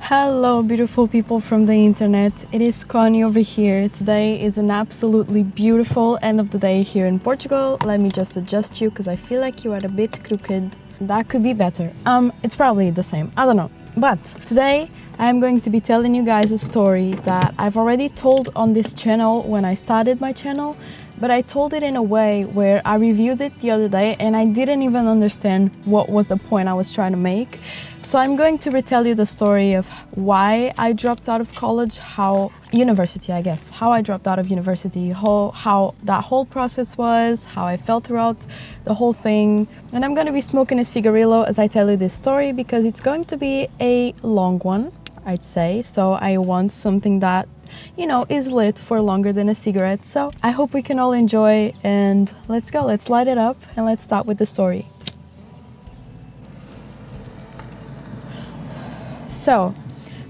Hello, beautiful people from the internet. It is Connie over here. Today is an absolutely beautiful end of the day here in Portugal. Let me just adjust you because I feel like you are a bit crooked. That could be better. It's probably the same. I don't know. But today I'm going to be telling you guys a story that I've already told on this channel when I started my channel, but I told it in a way where I reviewed it the other day and I didn't even understand what was the point I was trying to make. So I'm going to retell you the story of why I dropped out of college, how I dropped out of university, how that whole process was, how I felt throughout the whole thing. And I'm going to be smoking a cigarillo as I tell you this story because it's going to be a long one, I'd say. So I want something that, you know, is lit for longer than a cigarette. So I hope we can all enjoy, and let's go, let's light it up and let's start with the story. So,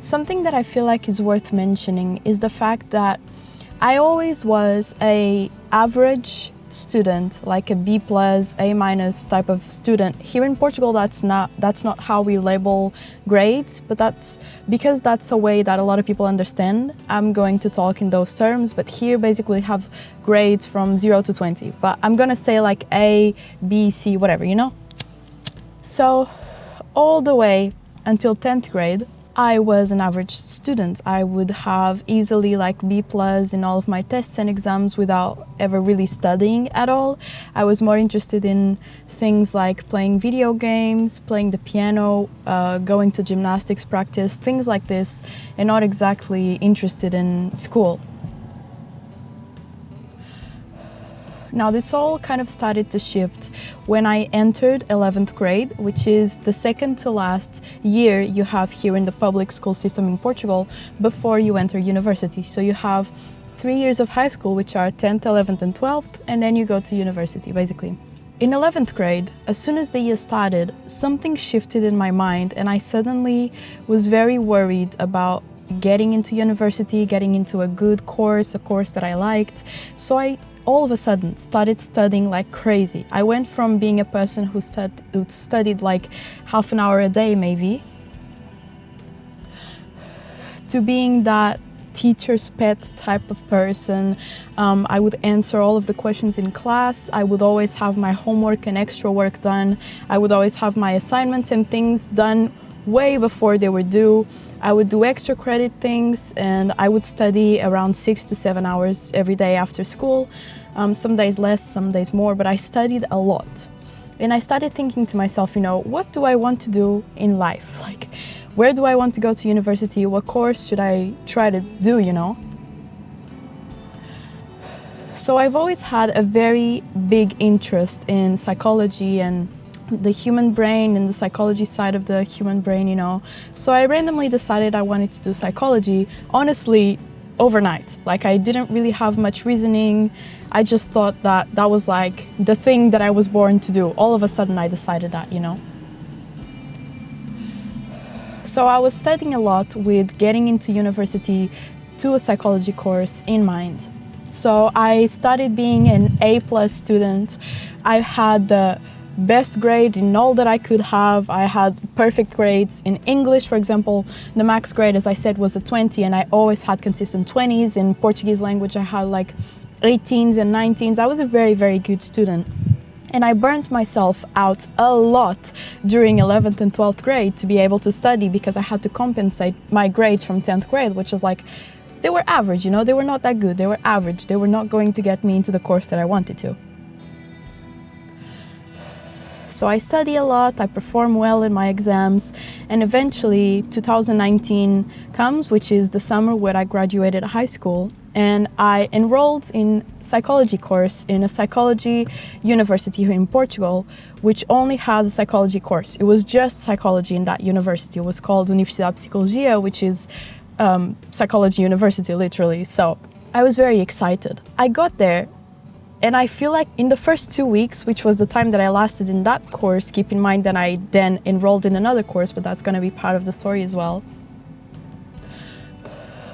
something that I feel like is worth mentioning is the fact that I always was a average student, like a B+, A- type of student. Here in Portugal, that's not how we label grades, but that's because that's a way that a lot of people understand. I'm going to talk in those terms, but here basically we have grades from 0 to 20, but I'm gonna say like A, B, C, whatever, you know? So, all the way until 10th grade, I was an average student. I would have easily like B+ in all of my tests and exams without ever really studying at all. I was more interested in things like playing video games, playing the piano, going to gymnastics practice, things like this, and not exactly interested in school. Now this all kind of started to shift when I entered 11th grade, which is the second to last year you have here in the public school system in Portugal before you enter university. So you have 3 years of high school, which are 10th, 11th and 12th, and then you go to university basically. In 11th grade, as soon as the year started, something shifted in my mind and I suddenly was very worried about getting into university, getting into a good course, a course that I liked. So I all of a sudden started studying like crazy. I went from being a person who studied like half an hour a day maybe, to being that teacher's pet type of person. I would answer all of the questions in class. I would always have my homework and extra work done. I would always have my assignments and things done way before they were due. I would do extra credit things and I would study around 6 to 7 hours every day after school. Some days less, some days more, but I studied a lot. And I started thinking to myself, you know, what do I want to do in life? Like, where do I want to go to university? What course should I try to do, you know? So I've always had a very big interest in psychology and the human brain and the psychology side of the human brain, you know. So I randomly decided I wanted to do psychology, honestly, overnight. Like, I didn't really have much reasoning. I just thought that that was like the thing that I was born to do. All of a sudden I decided that, you know. So I was studying a lot with getting into university to a psychology course in mind. So I started being an A+ student. I had the best grade in all that I could have. I had perfect grades in English, for example. The max grade, as I said, was a 20, and I always had consistent 20s. In Portuguese language, I had like 18s and 19s. I was a very, very good student. And I burnt myself out a lot during 11th and 12th grade to be able to study because I had to compensate my grades from 10th grade, which was like, they were average, you know, they were not that good. They were average. They were not going to get me into the course that I wanted to. So I study a lot, I perform well in my exams, and eventually 2019 comes, which is the summer where I graduated high school, and I enrolled in psychology course in a psychology university here in Portugal, which only has a psychology course. It was just psychology in that university. It was called Universidade de Psicologia, which is psychology university, literally. So I was very excited. I got there, and I feel like in the first 2 weeks, which was the time that I lasted in that course, keep in mind that I then enrolled in another course, but that's going to be part of the story as well.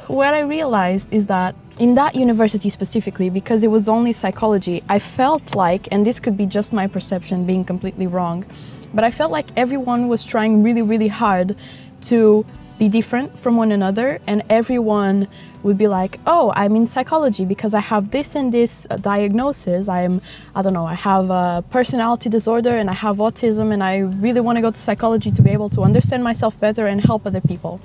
What I realized is that in that university specifically, because it was only psychology, I felt like, and this could be just my perception being completely wrong, but I felt like everyone was trying really, really hard to be different from one another, and everyone would be like, oh, I'm in psychology because I have this and this diagnosis. I don't know, I have a personality disorder and I have autism, and I really want to go to psychology to be able to understand myself better and help other people.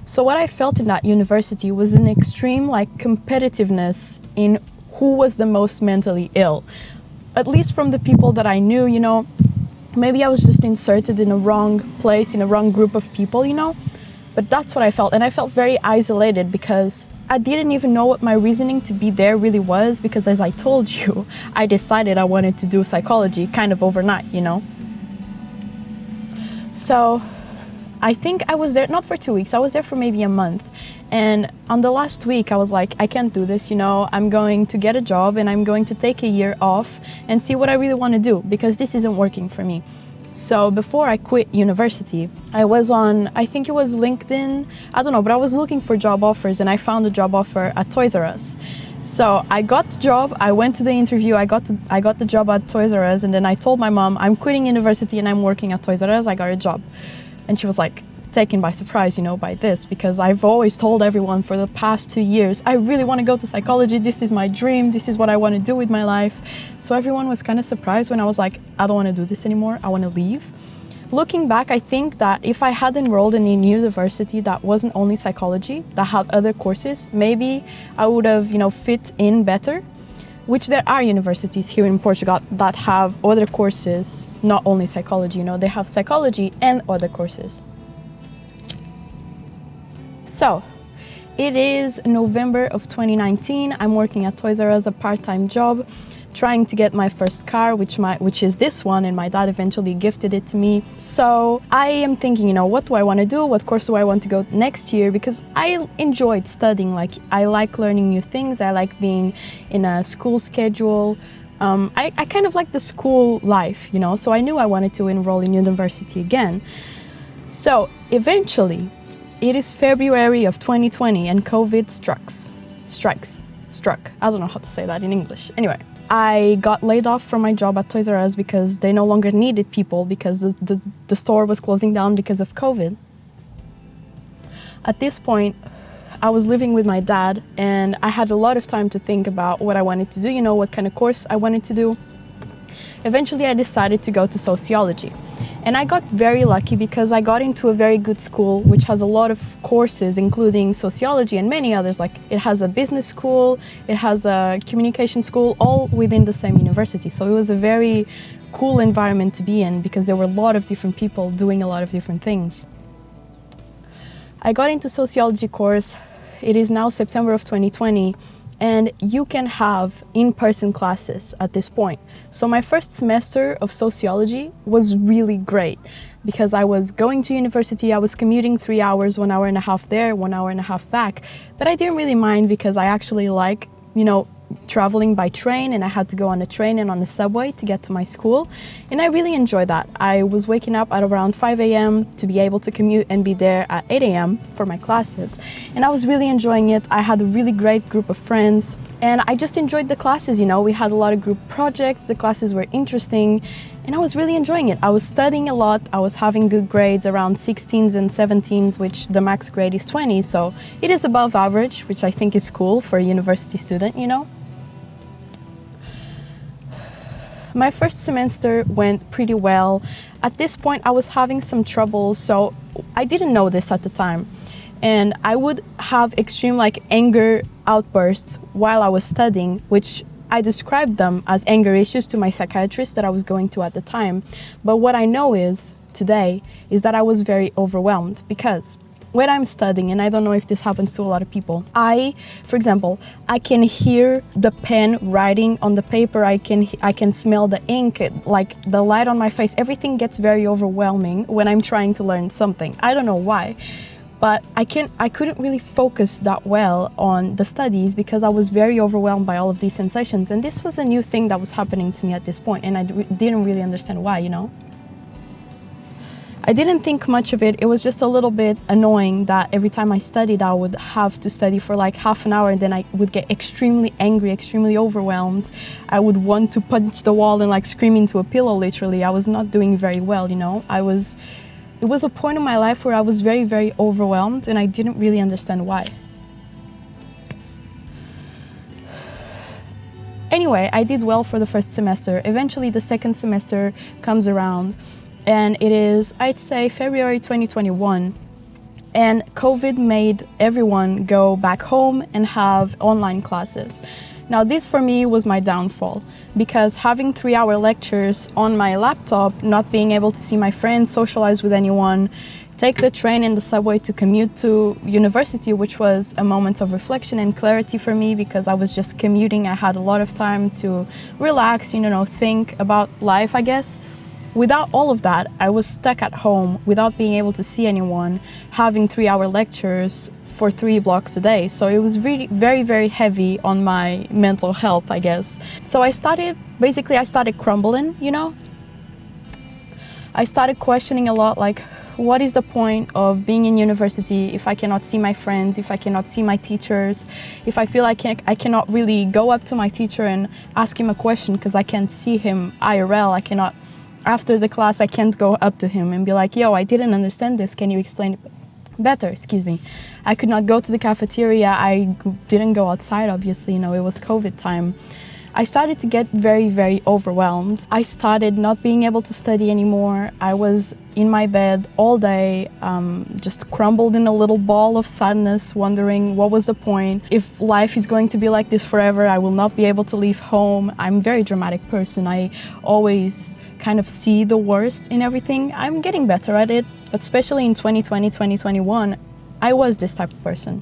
So what I felt in that university was an extreme competitiveness in who was the most mentally ill. At least from the people that I knew, maybe I was just inserted in a wrong place, in a wrong group of people, But that's what I felt, and I felt very isolated because I didn't even know what my reasoning to be there really was, because as I told you, I decided I wanted to do psychology kind of overnight, So I think I was there, not for 2 weeks, I was there for maybe a month. And on the last week, I was like, I can't do this, I'm going to get a job and I'm going to take a year off and see what I really want to do, because this isn't working for me. So before I quit university, I was on, I think it was LinkedIn, I don't know, but I was looking for job offers and I found a job offer at Toys R Us. So I got the job, I went to the interview, I got the job at Toys R Us, and then I told my mom, I'm quitting university and I'm working at Toys R Us, I got a job. And she was like taken by surprise, by this, because I've always told everyone for the past 2 years, I really want to go to psychology, this is my dream, this is what I want to do with my life. So everyone was kind of surprised when I was like, I don't want to do this anymore, I want to leave. Looking back, I think that if I had enrolled in a university that wasn't only psychology, that had other courses, maybe I would have, fit in better, which there are universities here in Portugal that have other courses, not only psychology, they have psychology and other courses. So, it is November of 2019, I'm working at Toys R Us, a part-time job, trying to get my first car, which is this one, and my dad eventually gifted it to me. So I am thinking, what do I want to do? What course do I want to go next year? Because I enjoyed studying, I like learning new things, I like being in a school schedule. I kind of like the school life, so I knew I wanted to enroll in university again. So eventually, it is February of 2020 and COVID struck. I don't know how to say that in English. Anyway, I got laid off from my job at Toys R Us because they no longer needed people because the store was closing down because of COVID. At this point, I was living with my dad and I had a lot of time to think about what I wanted to do, what kind of course I wanted to do. Eventually, I decided to go to sociology. And I got very lucky because I got into a very good school which has a lot of courses, including sociology and many others. Like, it has a business school, it has a communication school, all within the same university. So it was a very cool environment to be in because there were a lot of different people doing a lot of different things. I got into sociology course. It is now September of 2020. And you can have in-person classes at this point. So my first semester of sociology was really great because I was going to university, I was commuting 3 hours, 1 hour and a half there, 1 hour and a half back. But I didn't really mind because I actually like, traveling by train, and I had to go on a train and on the subway to get to my school. And I really enjoyed that. I was waking up at around 5 a.m. to be able to commute and be there at 8 a.m. for my classes. And I was really enjoying it. I had a really great group of friends and I just enjoyed the classes, We had a lot of group projects, the classes were interesting and I was really enjoying it. I was studying a lot, I was having good grades, around 16s and 17s, which the max grade is 20, so it is above average, which I think is cool for a university student, My first semester went pretty well. At this point, I was having some trouble, so I didn't know this at the time. And I would have extreme anger outbursts while I was studying, which I described them as anger issues to my psychiatrist that I was going to at the time. But what I know today is that I was very overwhelmed because when I'm studying, and I don't know if this happens to a lot of people, for example, I can hear the pen writing on the paper, I can smell the ink, the light on my face, everything gets very overwhelming when I'm trying to learn something. I don't know why, but I couldn't really focus that well on the studies because I was very overwhelmed by all of these sensations, and this was a new thing that was happening to me at this point, and I didn't really understand why, I didn't think much of it. It was just a little bit annoying that every time I studied, I would have to study for half an hour and then I would get extremely angry, extremely overwhelmed. I would want to punch the wall and scream into a pillow, literally. I was not doing very well, I was it was a point in my life where I was very, very overwhelmed and I didn't really understand why. Anyway, I did well for the first semester. Eventually the second semester comes around and it is, I'd say, February 2021. And COVID made everyone go back home and have online classes. Now this for me was my downfall, because having 3-hour lectures on my laptop, not being able to see my friends, socialize with anyone, take the train and the subway to commute to university, which was a moment of reflection and clarity for me because I was just commuting. I had a lot of time to relax, think about life, I guess. Without all of that, I was stuck at home without being able to see anyone, having 3-hour lectures for 3 blocks a day. So it was really very, very heavy on my mental health, I guess. So I started crumbling, I started questioning a lot, like, what is the point of being in university if I cannot see my friends, if I cannot see my teachers, if I feel like I cannot really go up to my teacher and ask him a question because I can't see him IRL, I cannot, after the class, I can't go up to him and be like, yo, I didn't understand this, can you explain it better? Excuse me. I could not go to the cafeteria, I didn't go outside, obviously, it was COVID time. I started to get very, very overwhelmed. I started not being able to study anymore. I was in my bed all day, just crumbled in a little ball of sadness, wondering what was the point. If life is going to be like this forever, I will not be able to leave home. I'm a very dramatic person. I always kind of see the worst in everything. I'm getting better at it, but especially in 2020, 2021, I was this type of person.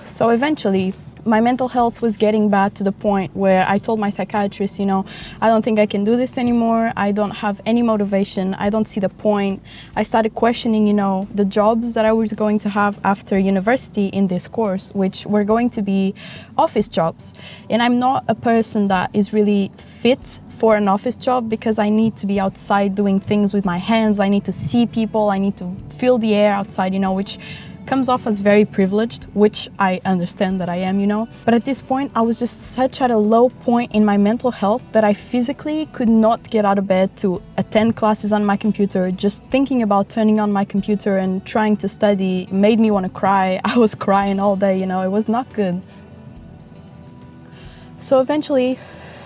So eventually, my mental health was getting bad to the point where I told my psychiatrist, I don't think I can do this anymore. I don't have any motivation. I don't see the point. I started questioning, the jobs that I was going to have after university in this course, which were going to be office jobs. And I'm not a person that is really fit for an office job because I need to be outside doing things with my hands. I need to see people. I need to feel the air outside, which comes off as very privileged, which I understand that I am, But at this point, I was just such at a low point in my mental health that I physically could not get out of bed to attend classes on my computer. Just thinking about turning on my computer and trying to study made me want to cry. I was crying all day, it was not good. So eventually,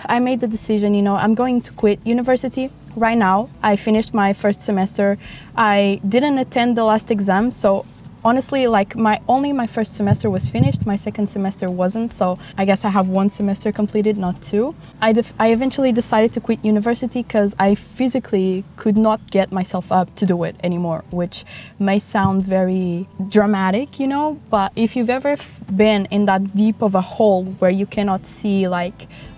I made the decision, I'm going to quit university. Right now, I finished my first semester. I didn't attend the last exam, so honestly, my first semester was finished, my second semester wasn't, so I guess I have 1 semester completed, not 2. I eventually decided to quit university because I physically could not get myself up to do it anymore, which may sound very dramatic, but if you've ever been in that deep of a hole where you cannot see a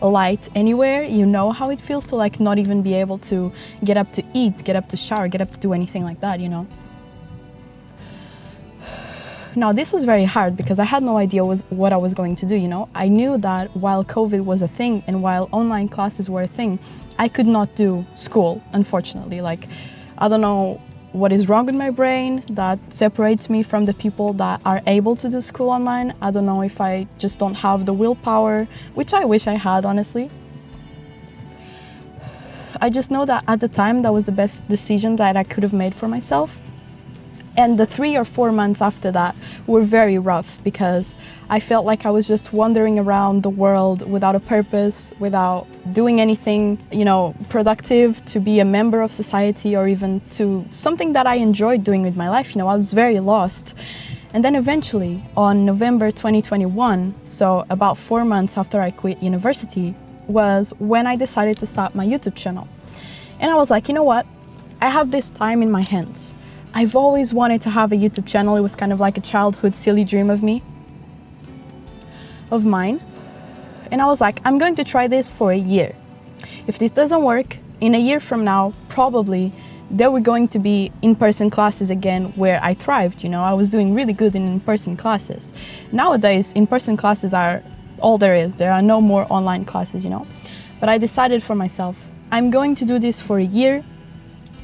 light anywhere, you know how it feels to not even be able to get up to eat, get up to shower, get up to do anything like that, Now, this was very hard because I had no idea what I was going to do, I knew that while COVID was a thing and while online classes were a thing, I could not do school, unfortunately. I don't know what is wrong with my brain that separates me from the people that are able to do school online. I don't know if I just don't have the willpower, which I wish I had, honestly. I just know that at the time, that was the best decision that I could have made for myself. And the 3 or 4 months after that were very rough because I felt like I was just wandering around the world without a purpose, without doing anything, productive to be a member of society or even to something that I enjoyed doing with my life. I was very lost. And then eventually on November 2021, so about 4 months after I quit university, was when I decided to start my YouTube channel. And I was like, you know what? I have this time in my hands. I've always wanted to have a YouTube channel. It was kind of like a childhood silly dream of mine. And I was like, I'm going to try this for a year. If this doesn't work, in a year from now, probably there were going to be in-person classes again where I thrived, I was doing really good in in-person classes. Nowadays, in-person classes are all there is. There are no more online classes, But I decided for myself, I'm going to do this for a year.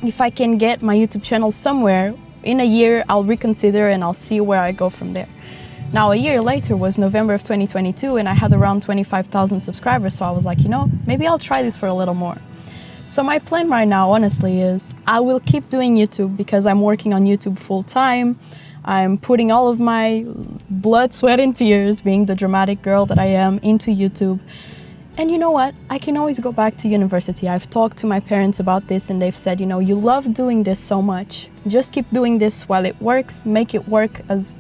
If I can get my YouTube channel somewhere, in a year I'll reconsider and I'll see where I go from there. Now, a year later was November of 2022 and I had around 25,000 subscribers, so I was like, maybe I'll try this for a little more. So my plan right now, honestly, is I will keep doing YouTube because I'm working on YouTube full time. I'm putting all of my blood, sweat, and tears, being the dramatic girl that I am, into YouTube. And you know what? I can always go back to university. I've talked to my parents about this and they've said, you know, you love doing this so much. Just keep doing this while it works. Make it work as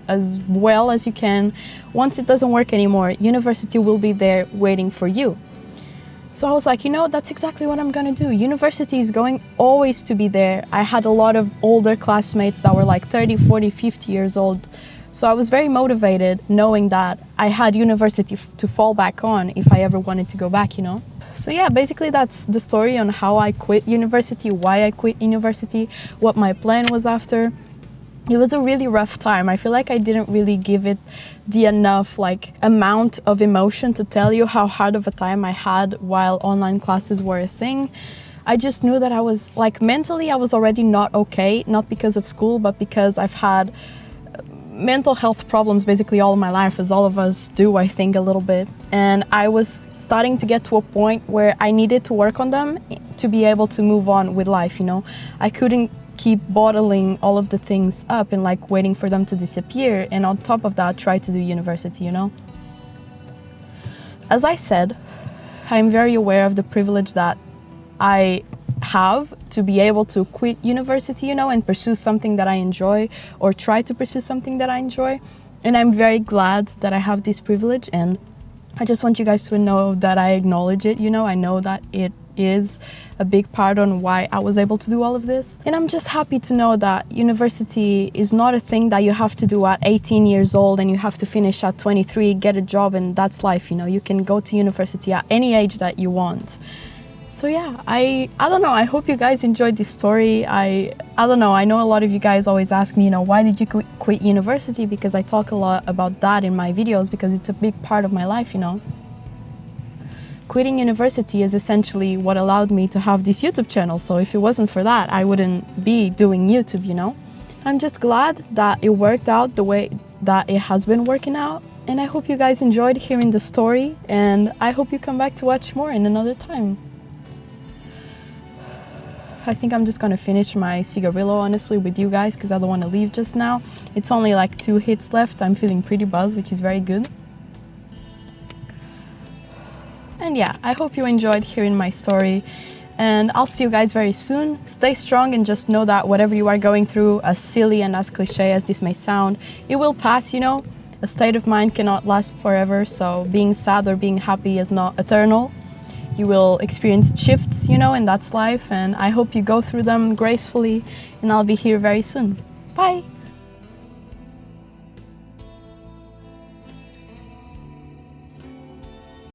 well as you can. Once it doesn't work anymore, university will be there waiting for you. So I was like, you know, that's exactly what I'm gonna do. University is going always to be there. I had a lot of older classmates that were like 30, 40, 50 years old. So I was very motivated knowing that I had university to fall back on if I ever wanted to go back, you know? So yeah, basically that's the story on how I quit university, why I quit university, what my plan was after. It was a really rough time. I feel like I didn't really give it the enough amount of emotion to tell you how hard of a time I had while online classes were a thing. I just knew that I was mentally I was already not okay, not because of school, but because I've had mental health problems basically all of my life, as all of us do, I think, a little bit. And I was starting to get to a point where I needed to work on them to be able to move on with life, you know? I couldn't keep bottling all of the things up and waiting for them to disappear, and on top of that try to do university, you know? As I said, I'm very aware of the privilege that I have to be able to quit university, you know, and pursue something that I enjoy, or try to pursue something that I enjoy. And I'm very glad that I have this privilege, and I just want you guys to know that I acknowledge it, you know. I know that it is a big part on why I was able to do all of this. And I'm just happy to know that university is not a thing that you have to do at 18 years old and you have to finish at 23, get a job, and that's life, you know. You can go to university at any age that you want. So yeah, I don't know, I hope you guys enjoyed this story. I don't know, I know a lot of you guys always ask me, you know, why did you quit university? Because I talk a lot about that in my videos because it's a big part of my life, you know. Quitting university is essentially what allowed me to have this YouTube channel, so if it wasn't for that, I wouldn't be doing YouTube, you know. I'm just glad that it worked out the way that it has been working out, and I hope you guys enjoyed hearing the story, and I hope you come back to watch more in another time. I think I'm just gonna finish my cigarillo, honestly, with you guys because I don't want to leave just now. It's only 2 hits left. I'm feeling pretty buzzed, which is very good. And yeah, I hope you enjoyed hearing my story, and I'll see you guys very soon. Stay strong and just know that whatever you are going through, as silly and as cliche as this may sound, it will pass, you know. A state of mind cannot last forever, so being sad or being happy is not eternal. You will experience shifts, you know, and that's life, and I hope you go through them gracefully, and I'll be here very soon. Bye!